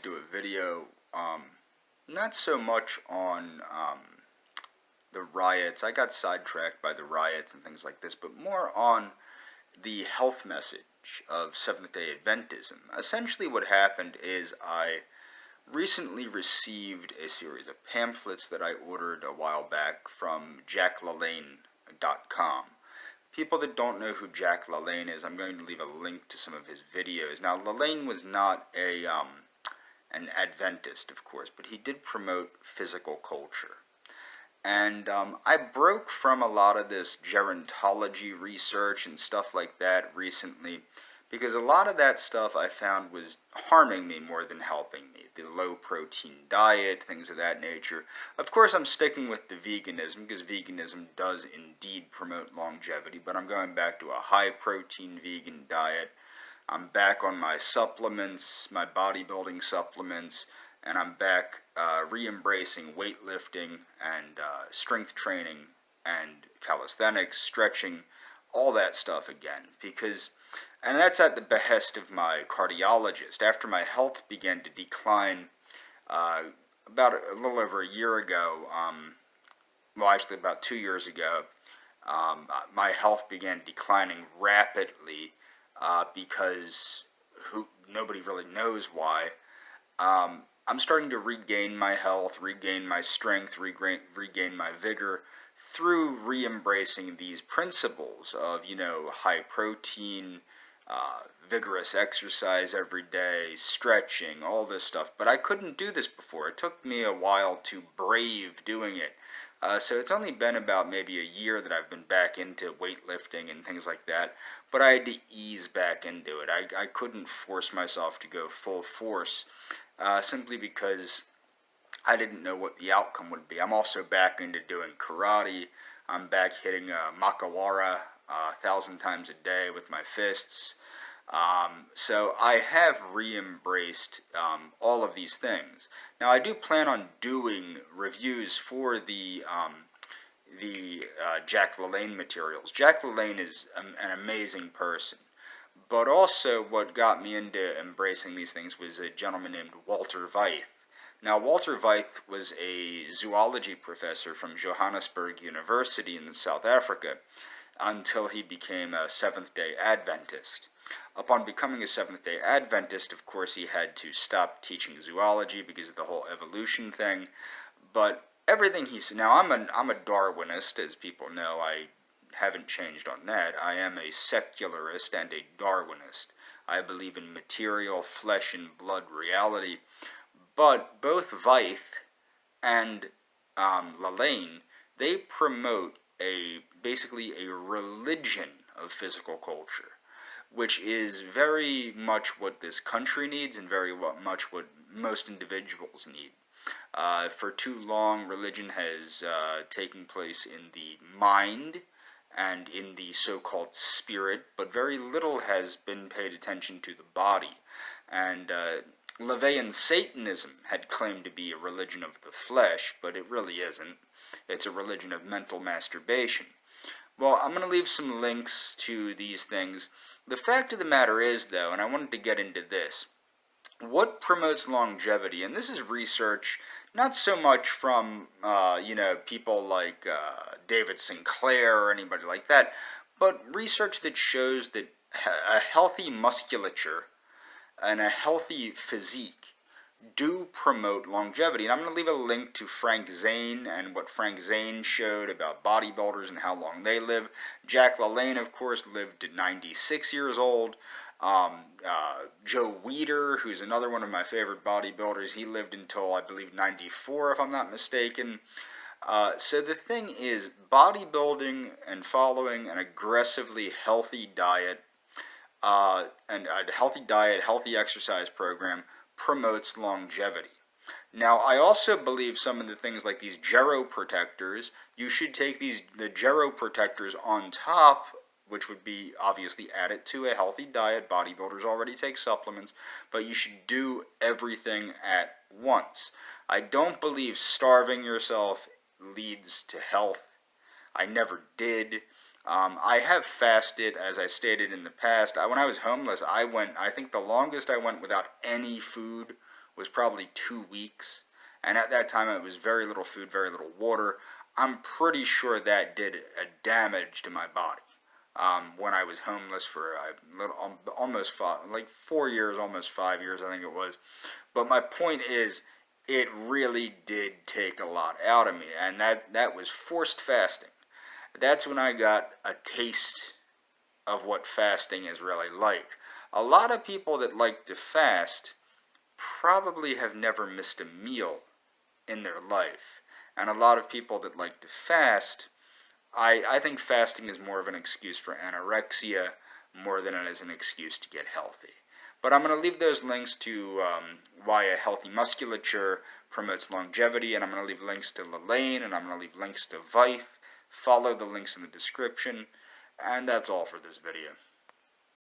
to do a video, not so much on the riots. I got sidetracked by the riots and things like this, but more on the health message of Seventh-day Adventism. Essentially what happened is I recently received a series of pamphlets that I ordered a while back from JackLaLanne.com. People that don't know who Jack LaLanne is, I'm going to leave a link to some of his videos. Now, LaLanne was not an Adventist, of course, but he did promote physical culture. And I broke from a lot of this gerontology research and stuff like that recently, because a lot of that stuff I found was harming me more than helping me. The low-protein diet, things of that nature. Of course, I'm sticking with the veganism, because veganism does indeed promote longevity, but I'm going back to a high-protein vegan diet. I'm back on my supplements, my bodybuilding supplements, and I'm back re-embracing weightlifting and strength training and calisthenics, stretching, all that stuff again, and that's at the behest of my cardiologist. After my health began to decline about a little over a year ago, well, actually about 2 years ago, my health began declining rapidly because nobody really knows why. I'm starting to regain my health, regain my strength, regain my vigor through re-embracing these principles of, high protein, vigorous exercise every day, stretching, all this stuff. But I couldn't do this before. It took me a while to brave doing it. So it's only been about maybe a year that I've been back into weightlifting and things like that. But I had to ease back into it. I couldn't force myself to go full force simply because I didn't know what the outcome would be. I'm also back into doing karate. I'm back hitting Makawara 1,000 times a day with my fists. So I have re-embraced all of these things. Now I do plan on doing reviews for the Jack LaLanne materials. Jack LaLanne is an amazing person. But also what got me into embracing these things was a gentleman named Walter Veith. Now, Walter Veith was a zoology professor from Johannesburg University in South Africa until he became a Seventh-day Adventist. Upon becoming a Seventh-day Adventist, of course, he had to stop teaching zoology because of the whole evolution thing. But everything he said, now I'm a Darwinist, as people know. I haven't changed on that. I am a secularist and a Darwinist. I believe in material, flesh and blood reality. But both Veith and LaLanne, they promote basically a religion of physical culture, which is very much what this country needs and very much what most individuals need. For too long, religion has taken place in the mind and in the so-called spirit, but very little has been paid attention to the body. And LaVeyan Satanism had claimed to be a religion of the flesh, but it really isn't. It's a religion of mental masturbation. Well, I'm going to leave some links to these things. The fact of the matter is, though, and I wanted to get into this, what promotes longevity, and this is research not so much from, people like David Sinclair or anybody like that, but research that shows that a healthy musculature and a healthy physique do promote longevity. And I'm going to leave a link to Frank Zane and what Frank Zane showed about bodybuilders and how long they live. Jack LaLanne, of course, lived at 96 years old. Joe Weider, who's another one of my favorite bodybuilders, he lived until, I believe, 94, if I'm not mistaken. So the thing is, bodybuilding and following an aggressively healthy diet, healthy exercise program promotes longevity. Now, I also believe some of the things like these geroprotectors, you should take the geroprotectors on top, which would be obviously added to a healthy diet. Bodybuilders already take supplements, but you should do everything at once. I don't believe starving yourself leads to health. I never did. I have fasted, as I stated in the past. When I was homeless, I think the longest I went without any food was probably 2 weeks. And at that time, it was very little food, very little water. I'm pretty sure that did a damage to my body. When I was homeless for almost 4 years, almost 5 years, I think it was. But my point is, it really did take a lot out of me, and that was forced fasting. That's when I got a taste of what fasting is really like. A lot of people that like to fast probably have never missed a meal in their life. And a lot of people that like to fast, I think fasting is more of an excuse for anorexia more than it is an excuse to get healthy. But I'm going to leave those links to why a healthy musculature promotes longevity, and I'm going to leave links to Lelaine, and I'm going to leave links to Vythe. Follow the links in the description, and that's all for this video.